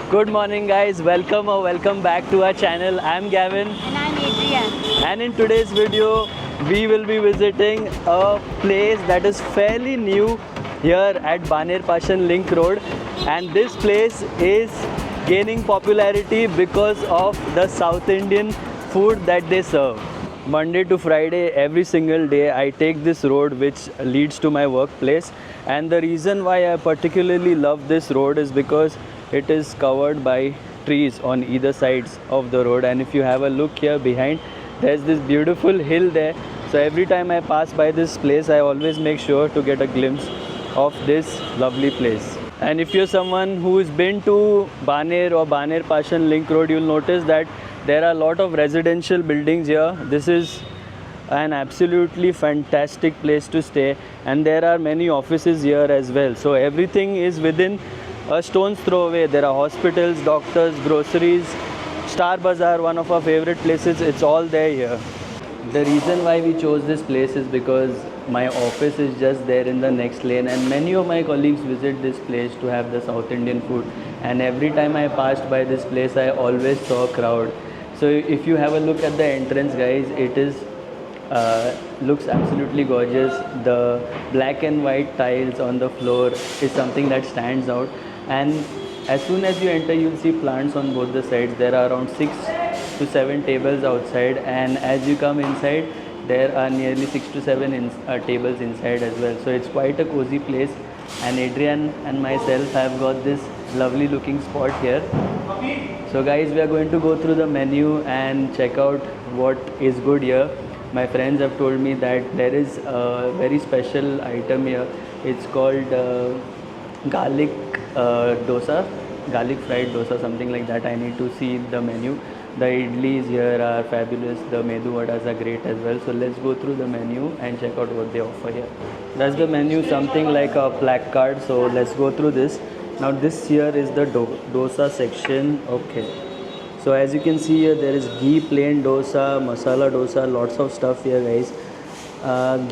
Good morning, guys. Welcome back to our channel. I'm Gavin, And I'm Adrian. and in today's video, we will be visiting a place that is fairly new here at Baner Pashan Link Road, and this place is gaining popularity because of the South Indian food that they serve. Monday to Friday, every single day, I take this road which leads to my workplace, and the reason why I particularly love this road is because it is covered by trees on either sides of the road. And if you have a look here behind, there's this beautiful hill there. So every time I pass by this place, I always make sure to get a glimpse of this lovely place. And if you're someone who's been to Baner or Baner Pashan Link Road, you'll notice that there are a lot of residential buildings here. This is an absolutely fantastic place to stay, and there are many offices here as well. So everything is within a stone's throw away. There are hospitals, doctors, groceries, Star Bazaar, one of our favorite places. It's all there here. The reason why we chose this place is because my office is just there in the next lane, and many of my colleagues visit this place to have the South Indian food. And every time I passed by this place, I always saw a crowd. So if you have a look at the entrance, guys, it is looks absolutely gorgeous. The black and white tiles on the floor is something that stands out, and as soon as you enter, you'll see plants on both the sides. There are around 6 to 7 tables outside, and as you come inside, there are nearly 6 to 7 tables inside as well. So it's quite a cozy place, and Adrian and myself have got this lovely looking spot here. So guys, we are going to go through the menu and check out what is good here. My friends have told me that there is a very special item here. It's called garlic dosa, garlic fried dosa, something like that. I need to see the menu. The idlis here are fabulous. The medu vadas are great as well. So let's go through the menu and check out what they offer here. That's the menu, something like a placard. So let's go through this. Now this here is the dosa section. Okay. So as you can see here, there is ghee plain dosa, masala dosa, lots of stuff here, guys.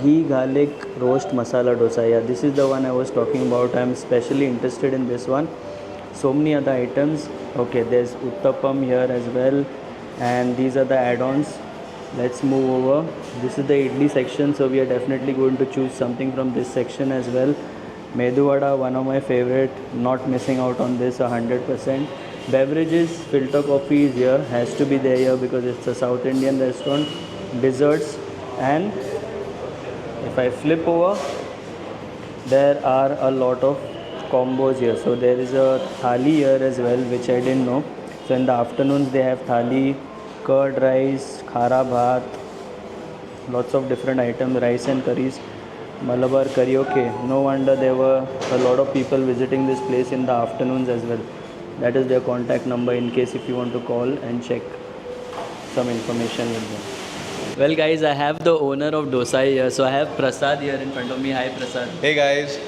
Ghee garlic roast masala dosa. Yeah, this is the one I was talking about. I'm especially interested in this one. So many other items. Okay, there's uttapam here as well, and these are the add-ons. Let's move over. This is the idli section, so we are definitely going to choose something from this section as well. Medu vada, one of my favorite, not missing out on this 100%. Beverages, filter coffee is here, has to be there here because it's a South Indian restaurant. Desserts, and if I flip over, there are a lot of combos here. So there is a thali here as well, which I didn't know. So in the afternoons they have thali, curd rice, khara bhat, lots of different items, rice and curries. Malabar karaoke. No wonder there were a lot of people visiting this place in the afternoons as well. That is their contact number in case if you want to call and check some information with them. Well guys, I have the owner of Dosa here. So I have Prasad here in front of me. Hi Prasad. Hey guys,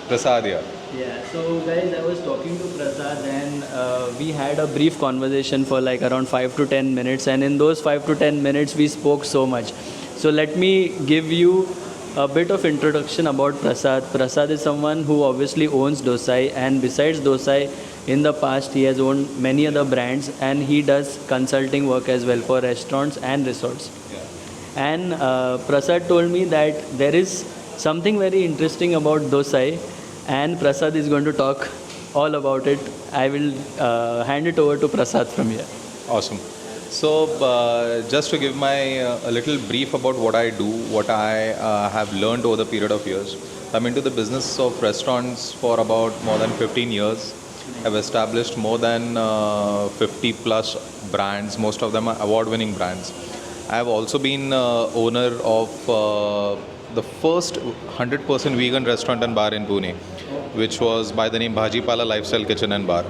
Prasad here. Yeah, so guys, I was talking to Prasad, and we had a brief conversation for like around 5 to 10 minutes, and in those 5 to 10 minutes we spoke so much. So let me give you a bit of introduction about Prasad. Prasad is someone who obviously owns Dosai, and besides Dosai, in the past he has owned many other brands, and he does consulting work as well for restaurants and resorts. Yeah. And Prasad told me that there is something very interesting about Dosai, and Prasad is going to talk all about it. I will hand it over to Prasad from here. Awesome. So just to give my a little brief about what I do, what I have learned over the period of years. I'm into the business of restaurants for about more than 15 years. I've established more than 50 plus brands. Most of them are award-winning brands. I have also been owner of the first 100% vegan restaurant and bar in Pune, which was by the name Bhajipala Lifestyle Kitchen and Bar.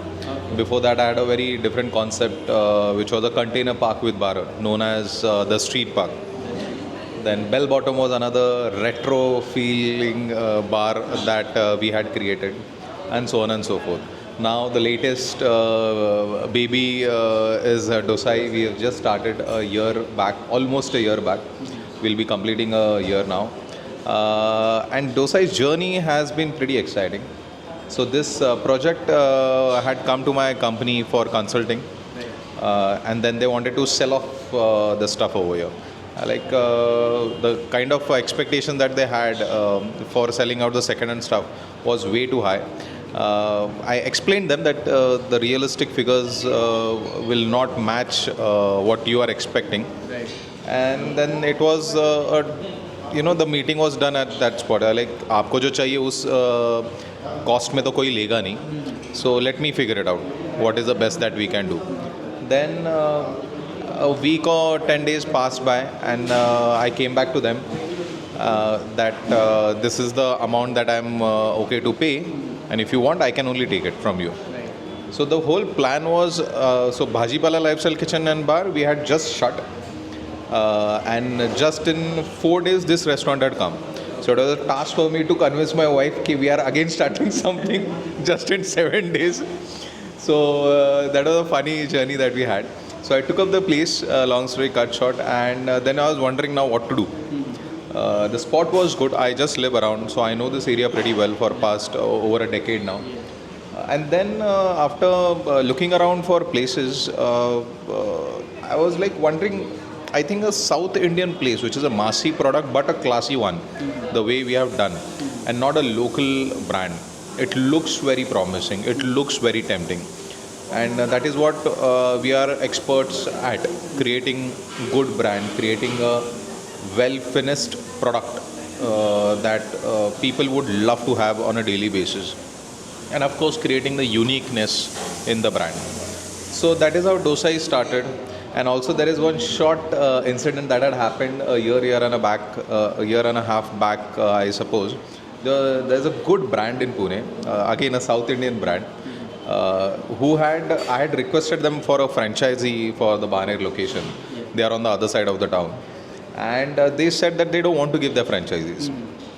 Before that, I had a very different concept, which was a container park with bar, known as the Street Park. Then Bell Bottom was another retro feeling bar that we had created, and so on and so forth. Now the latest baby is Dosai. We have just started a year back, almost a year back. We'll be completing a year now. And Dosai's journey has been pretty exciting. So this project had come to my company for consulting, and then they wanted to sell off the stuff over here. The kind of expectation that they had for selling out the second-hand stuff was way too high. I explained them that the realistic figures will not match what you are expecting. Right. And then it was the meeting was done at that spot. Like आपको जो चाहिए उस cost में तो कोई लेगा नहीं. So let me figure it out. What is the best that we can do? Then a week or 10 days passed by, and I came back to them that this is the amount that I'm okay to pay, and if you want, I can only take it from you. Right. So the whole plan was, so Bhajipala Lifestyle Kitchen and Bar, we had just shut, and just in 4 days this restaurant had come. So it was a task for me to convince my wife that we are again starting something just in 7 days. So that was a funny journey that we had. So I took up the place, long story cut short, and then I was wondering now what to do. The spot was good. I just live around, so I know this area pretty well for past over a decade now. And then after looking around for places, I was like wondering, I think a South Indian place, which is a massy product but a classy one, the way we have done, and not a local brand. It looks very promising. It looks very tempting. And that is what we are experts at, creating good brand, creating a well-finished product that people would love to have on a daily basis. And of course, creating the uniqueness in the brand. So that is how Dosai started. And also there is one short incident that had happened a year and a half back, I suppose. There's a good brand in Pune, again a South Indian brand, I had requested them for a franchisee for the Baner location. They are on the other side of the town. And they said that they don't want to give their franchisees.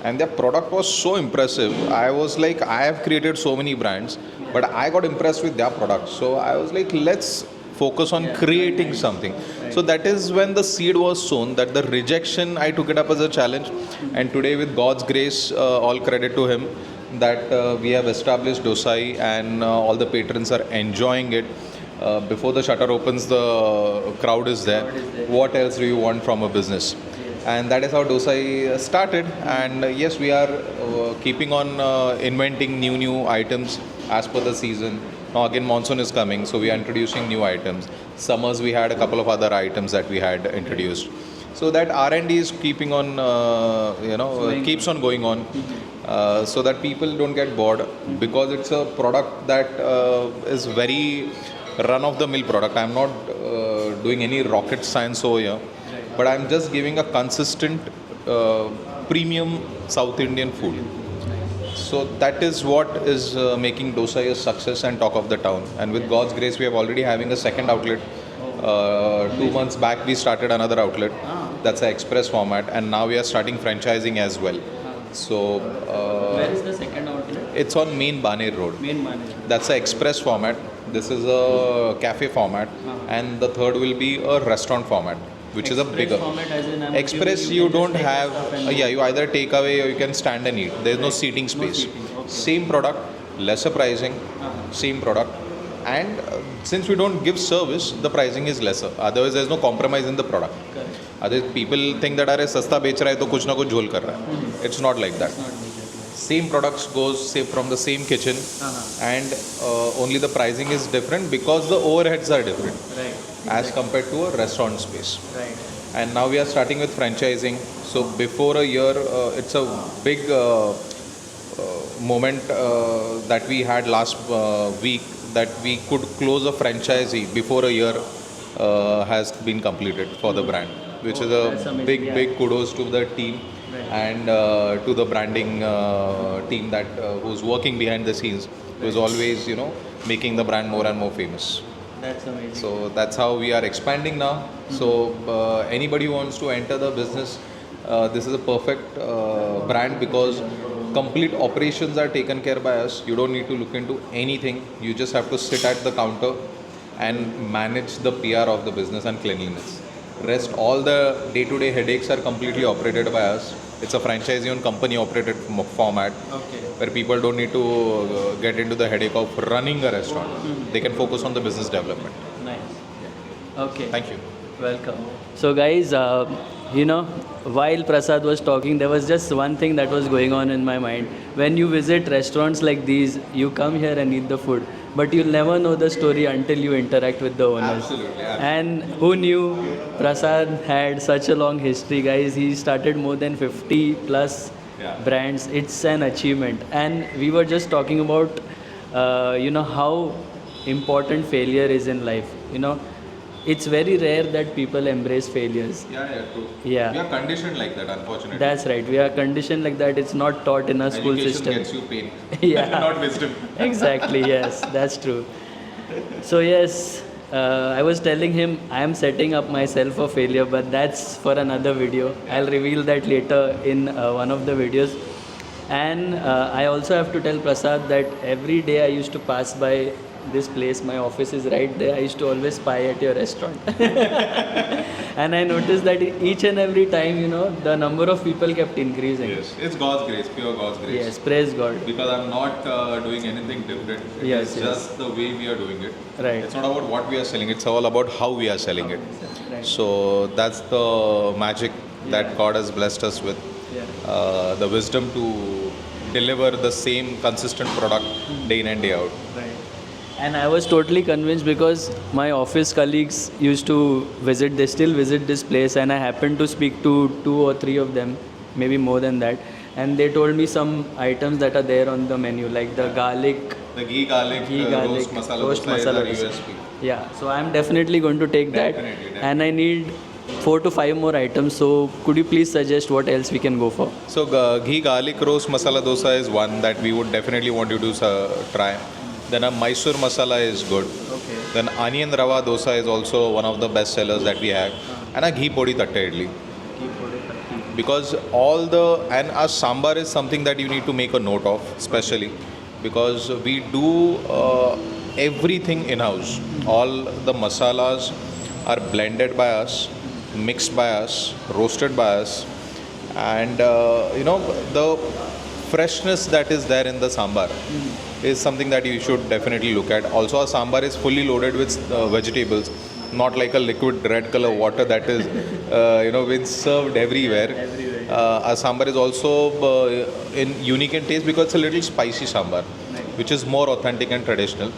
And their product was so impressive. I was like, I have created so many brands, but I got impressed with their product. So I was like, let's focus on creating something. So that is when the seed was sown, that the rejection, I took it up as a challenge. And today, with God's grace, all credit to him, that we have established Dosai, and all the patrons are enjoying it. Before the shutter opens, the crowd is there. What else do you want from a business? And that is how Dosai started. And yes, we are keeping on inventing new items as per the season. Now again, monsoon is coming, so we are introducing new items. Summers, we had a couple of other items that we had introduced. So that R&D is keeping on, keeps on going on, so that people don't get bored, because it's a product that is very run-of-the-mill product. I'm not doing any rocket science over here, but I'm just giving a consistent premium South Indian food. So that is what is making Dosai a success and talk of the town. And with God's grace, we are already having a second outlet. 2 months back, we started another outlet. That's an express format, and now we are starting franchising as well. So where is the second outlet? It's on Main Baner Road. Main Baner. That's an express format. This is a cafe format, and the third will be a restaurant format, which is a bigger format, as in express. You don't have you either take away or you can stand and eat. There's no seating space. Same product, lesser pricing, same product, and since we don't give service, the pricing is lesser. Otherwise, there's no compromise in the product. Other people think that अरे सस्ता बेच रहा है तो कुछ ना कुछ झोल कर रहा है. It's not like that. Same products goes say from the same kitchen, and only the pricing is different because the overheads are different, as compared to a restaurant space. And now we are starting with franchising. So before a year, it's a big moment that we had last week, that we could close a franchisee before a year has been completed for the brand, which is a big kudos to the team. And to the branding team that who's working behind the scenes, who's always making the brand more and more famous. That's amazing. So that's how we are expanding now. So anybody who wants to enter the business, this is a perfect brand, because complete operations are taken care by us. You don't need to look into anything. You just have to sit at the counter and manage the PR of the business and cleanliness. Rest, all the day-to-day headaches are completely operated by us. It's a franchisee-owned company-operated format Okay. where people don't need to get into the headache of running a restaurant. They can focus on the business development. Nice. Okay. Thank you. Welcome. So, guys, while Prasad was talking, there was just one thing that was going on in my mind. When you visit restaurants like these, you come here and eat the food, but you'll never know the story until you interact with the owners. Absolutely. And who knew Prasad had such a long history, guys? He started more than 50 plus Yeah. brands. It's an achievement. And we were just talking about, how important failure is in life. It's very rare that people embrace failures. Yeah, true. Yeah. We are conditioned like that, unfortunately. That's right. We are conditioned like that. It's not taught in a school Education system. gets you pain, Yeah. not wisdom. Exactly, yes, that's true. So, yes, I was telling him I am setting up myself for failure, but that's for another video. I'll reveal that later in one of the videos. And I also have to tell Prasad that every day I used to pass by this place, my office is right there. I used to always spy at your restaurant. And I noticed that each and every time, the number of people kept increasing. Yes, it's God's grace, pure God's grace. Yes, praise God. Because I'm not doing anything different. Yes, It's just the way we are doing it. Right. It's not about what we are selling, it's all about how we are selling it. Right. So that's the magic that God has blessed us with. Yeah. The wisdom to deliver the same consistent product day in and day out. Right. And I was totally convinced because my office colleagues used to visit, they still visit this place, and I happened to speak to 2 or 3 of them, maybe more than that. And they told me some items that are there on the menu, like the garlic, The ghee garlic, roast masala dosa is our USP. Yeah, so I'm definitely going to take that. Definitely. And I need 4 to 5 more items. So could you please suggest what else we can go for? So ghee garlic roast masala dosa is one that we would definitely want you to try. Then a Mysore masala is good. Okay. Then onion rava dosa is also one of the best sellers that we have. And a ghee podi tatte idli. Because and our sambar is something that you need to make a note of, especially because we do everything in-house. All the masalas are blended by us, mixed by us, roasted by us, and the freshness that is there in the sambar is something that you should definitely look at. Also, our sambar is fully loaded with vegetables, not like a liquid red color water that is been served everywhere. Our sambar is also unique in taste because it's a little spicy sambar, which is more authentic and traditional.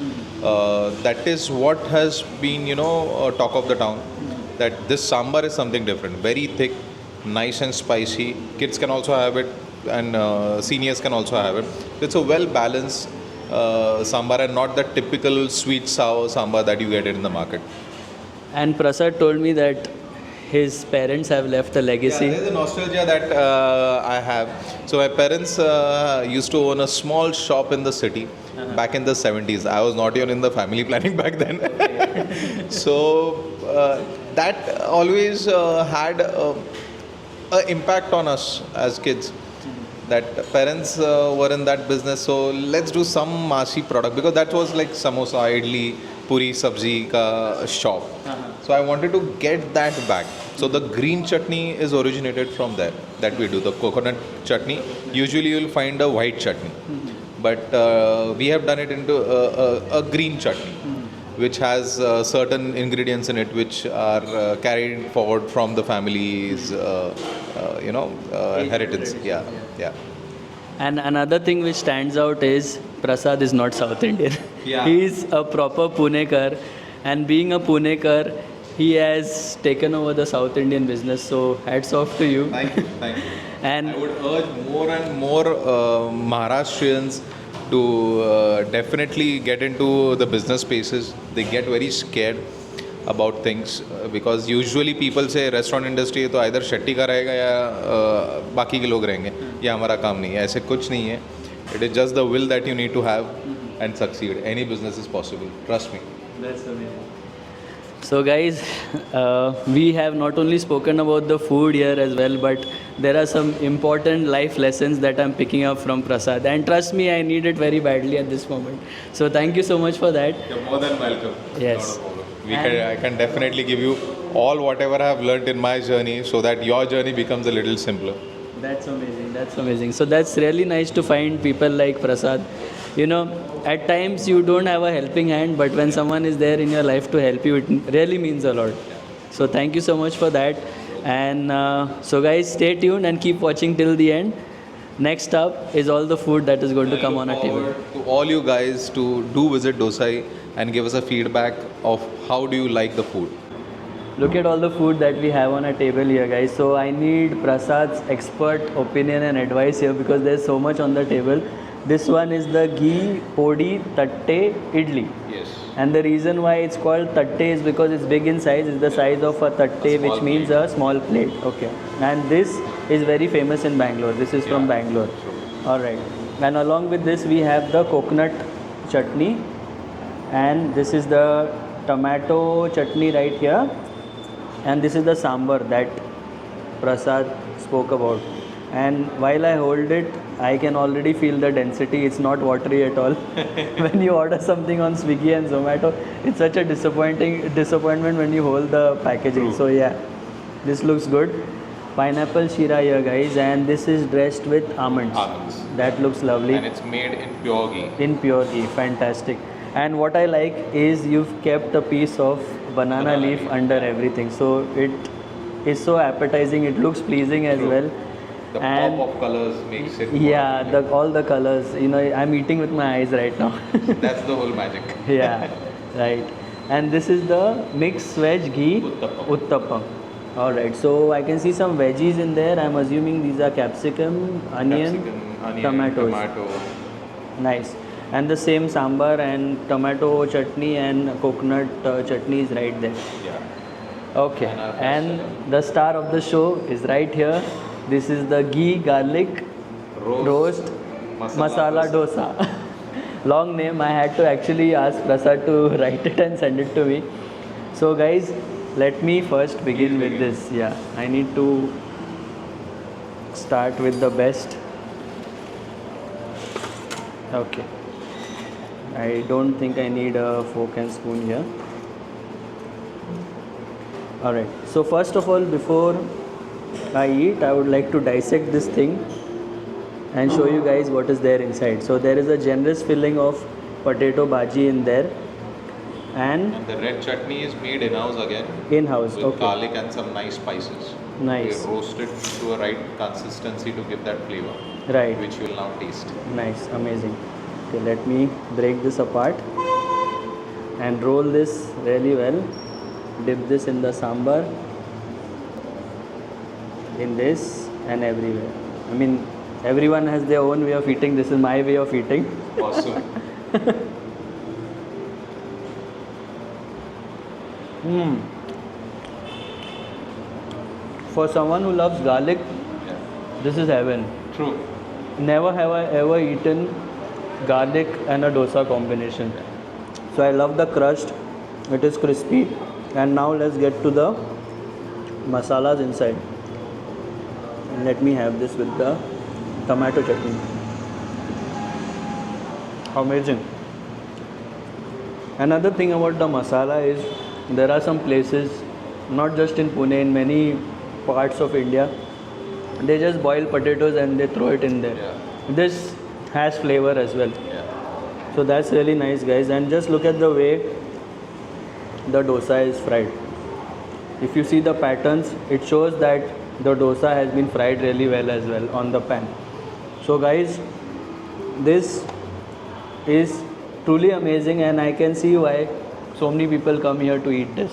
That is what has been talk of the town, that this sambar is something different, very thick, nice and spicy. Kids can also have it, and seniors can also have it. It's a well balanced sambar and not the typical sweet sour sambar that you get in the market. And Prasad told me that his parents have left a legacy. Yeah, there's a nostalgia that I have. So my parents used to own a small shop in the city back in the 70s. I was not even in the family planning back then. So that always had an impact on us as kids. That parents were in that business, so let's do some masi product, because that was like samosa, idli, puri, sabzi ka shop. So I wanted to get that back. So the green chutney is originated from there, that we do. The coconut chutney, usually you'll find a white chutney. But we have done it into a green chutney, which has certain ingredients in it which are carried forward from the family's, inheritance. Yeah. And another thing which stands out is Prasad is not South Indian. Yeah. He is a proper Punekar, and being a Punekar, he has taken over the South Indian business. So hats off to you. Thank you. And I would urge more and more Maharashtrians to definitely get into the business spaces. They get very scared about things because usually people say restaurant industry तो either Shetty का रहेगा या बाकी के लोग रहेंगे, ये हमारा काम नहीं है. ऐसे कुछ नहीं है. It is just the will that you need to have and succeed. Any business is possible. Trust me. That's amazing. So guys, we have not only spoken about the food here as well, but there are some important life lessons that I'm picking up from Prasad. And trust me, I need it very badly at this moment. So thank you so much for that. You're more than welcome. Yes. Not a problem. I can definitely give you all whatever I have learnt in my journey so that your journey becomes a little simpler. That's amazing. That's amazing. So that's really nice to find people like Prasad. You know, at times you don't have a helping hand, but when someone is there in your life to help you, it really means a lot. So thank you so much for that. And so guys, stay tuned and keep watching till the end. Next up is all the food that is going to come on our table. To all you guys to do visit Dosai and give us a feedback of how do you like the food. Look at all the food that we have on our table here, guys. So I need Prasad's expert opinion and advice here because there's so much on the table. This one is the ghee podi tatte idli. Yes. And the reason why it's called tatte is because it's big in size. It's the size of a tatte, small which means plate. a small plate. Okay. And this is very famous in Bangalore. This is from Yeah, Bangalore. true. All right. And along with this, we have the coconut chutney. And this is the tomato chutney right here. And this is the sambar that Prasad spoke about. And while I hold it, I can already feel the density. It's not watery at all. When you order something on Swiggy and Zomato, it's such a disappointment when you hold the packaging. True. So yeah, this looks good. Pineapple shira here, guys, and this is dressed with almonds. Almonds. That looks lovely. And it's made in pure ghee. In pure ghee, fantastic. And what I like is you've kept a piece of banana leaf under everything, so it is so appetizing. It looks pleasing as True. well. The And pop of colors makes it. yeah, all the colors. You know, I'm eating with my eyes right now. That's the whole magic. Yeah, right. And this is the mixed veg ghee Uttapam. uttapam. All right. So I can see some veggies in there. I'm assuming these are capsicum, onion, Capsicum, onion, tomatoes. tomato. Nice. And the same sambar and tomato chutney and coconut chutney is right there. Yeah. Okay. And our And the star of the show is right here. This is the ghee garlic roast masala dosa. Long name. I had to actually ask Prasad to write it and send it to me. So guys, let me first begin with this. Yeah, I need to start with the best. Okay. I don't think I need a fork and spoon here. Alright, so first of all, before I eat, I would like to dissect this thing and show you guys what is there inside. So there is a generous filling of potato bhaji in there and And the red chutney is made in-house again in-house. with Okay, garlic and some nice spices. nice, We roast it to a right consistency to give that flavor, right, which you will now taste. nice, amazing. Okay, let me break this apart and roll this really well. Dip this in the sambar, in this and everywhere. I mean, everyone has their own way of eating. This is my way of eating. Awesome. For someone who loves garlic, Yeah. this is heaven. True. Never have I ever eaten garlic and a dosa combination. So I love the crust. It is crispy. And now let's get to the masalas inside. And let me have this with the tomato chutney. Amazing. Another thing about the masala is there are some places, not just in Pune, in many parts of India, they just boil potatoes and they throw it in there. Yeah. This has flavor as well. Yeah. So that's really nice, guys. And just look at the way the dosa is fried. If you see the patterns, it shows that the dosa has been fried really well as well on the pan. So guys, this is truly amazing and I can see why so many people come here to eat this.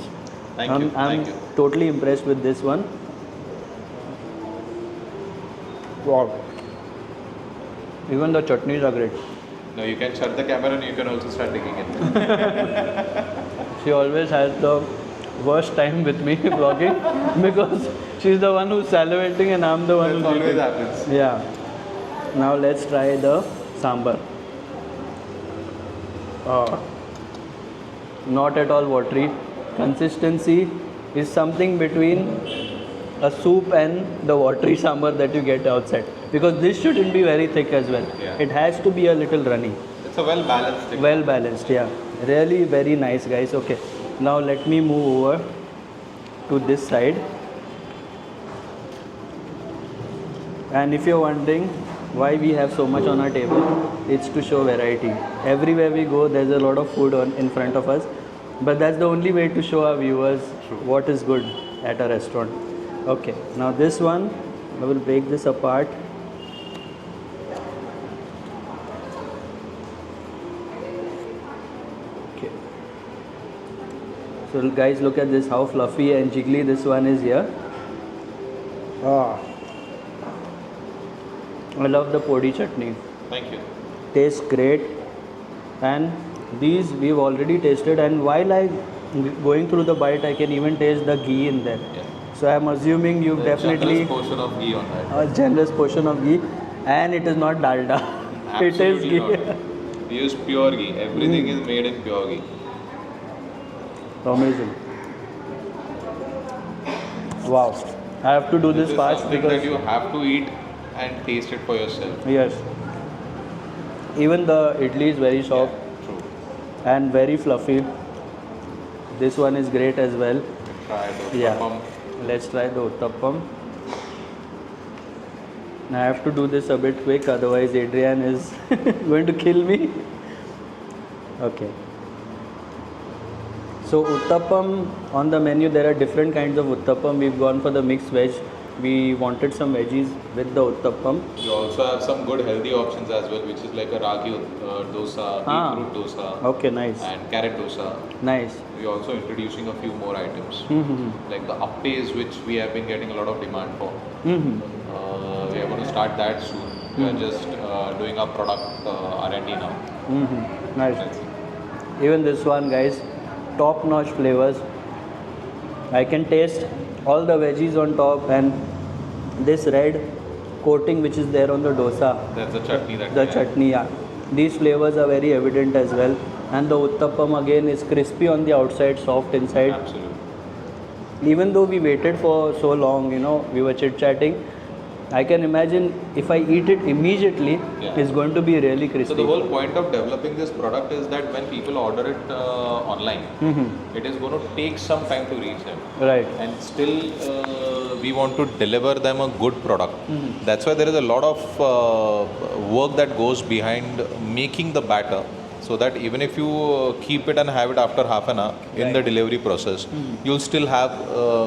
Thank I'm you. Thank you. totally impressed with this one. Wow. Even the chutneys are great. Now you can shut the camera and you can also start digging in. She always has the worst time with me vlogging because she's the one who's salivating and I'm the one That who's always eating. happens. Yeah. Now let's try the sambar. Not at all watery. Consistency is something between a soup and the watery sambar that you get outside. Because this shouldn't be very thick as well. Yeah. It has to be a little runny. It's a well balanced thing. Well balanced, yeah. Really very nice, guys. Okay. Now let me move over to this side. And if you're wondering why we have so much on our table, it's to show variety. Everywhere we go, there's a lot of food in front of us, but that's the only way to show our viewers what is good at a restaurant. Okay, now this one, I will break this apart. Okay. So guys, look at this, how fluffy and jiggly this one is here. Ah. I love the podi chutney. Thank you. Tastes great, and these we've already tasted, and while I going through the bite I can even taste the ghee in there. Yeah. So I'm assuming you've definitely Generous portion of ghee on that. a generous portion of ghee, and it is not dalda. It is Absolutely ghee. not. We use pure ghee. Everything is made in pure ghee. Amazing. Wow. I have to do this This is fast something because that you have to eat and taste it for yourself. yes. Even the idli is very soft True. and very fluffy. This one is great as well. Try the Yeah. uttapam. Let's try the uttapam. I have to do this a bit quick, otherwise Adrian is going to kill me. Okay. So uttapam, on the menu there are different kinds of uttapam. We've gone for the mixed veg. We wanted some veggies with the uttapam. You also have some good healthy options as well, which is like a ragi dosa, Ah. beetroot dosa, Okay, nice. and carrot dosa. Nice. We're also introducing a few more items, Mm-hmm. like the appays, which we have been getting a lot of demand for. Mm-hmm. We are going to start that soon. We are just doing our product R&D now. Mm-hmm. Nice. That's it. Even this one, guys, top notch flavors. I can taste all the veggies on top, and this red coating which is there on the dosa, That's the chutney that the we have. chutney. Yeah. These flavors are very evident as well. And the uttapam again is crispy on the outside, soft inside. Absolutely. Even though we waited for so long, we were chit chatting. I can imagine if I eat it immediately, Yeah. it's going to be really crispy. So the whole point of developing this product is that when people order it online, it is going to take some time to reach them. Right. And still we want to deliver them a good product. That's why there is a lot of work that goes behind making the batter, so that even if you keep it and have it after half an hour in the delivery process, you'll still have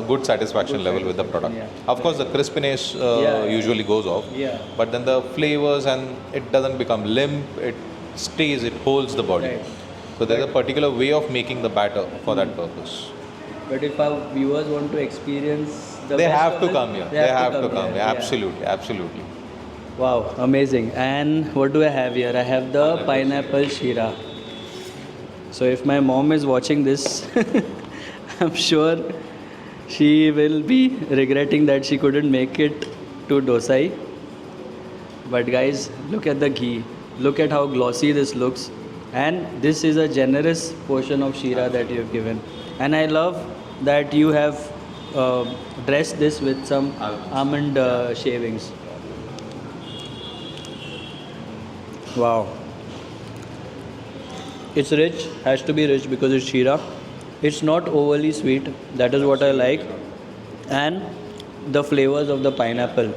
good satisfaction level with the product. Yeah. Of course the crispiness Yeah. usually goes off, Yeah. but then the flavors, and it doesn't become limp, it stays, it holds the body. Right. So there's a particular way of making the batter for that purpose. But if our viewers want to experience the They best have of to it, come here. They have to come here. Yeah. Absolutely, absolutely. Wow, amazing. And what do I have here? I have the pineapple shira. So if my mom is watching this, I'm sure she will be regretting that she couldn't make it to dosai. But guys, look at the ghee. Look at how glossy this looks. And this is a generous portion of shira that you have given. And I love that you have dressed this with some almond shavings. Wow. It's rich, has to be rich because it's shira. It's not overly sweet, that is what I like. And the flavors of the pineapple.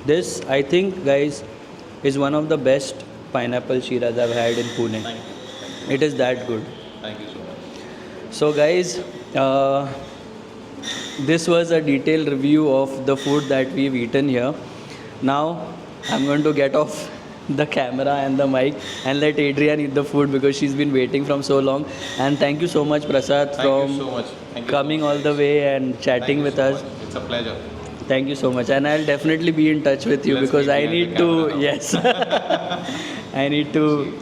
This, I think, guys, is one of the best pineapple shiras I've had in Pune. Thank you. It is that good. Thank you so much. So guys, this was a detailed review of the food that we've eaten here. Now I'm going to get off the camera and the mic and let Adrian eat the food because she's been waiting from so long. And thank you so much, Prasad, Thank from you so much. Thank you coming so much. all the way and Thank chatting you with so us. much. It's a pleasure. Thank you so much, and I'll definitely be in touch with you Let's because meet I behind need the to, camera now. yes, I need to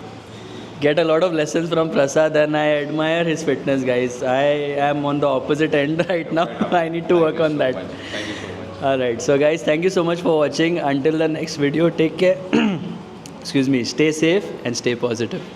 get a lot of lessons from Prasad, and I admire his fitness, guys. I am on the opposite end right now. I need to work on that. Thank you so much. Alright, so guys, thank you so much for watching. Until the next video, take care. Excuse me, stay safe and stay positive.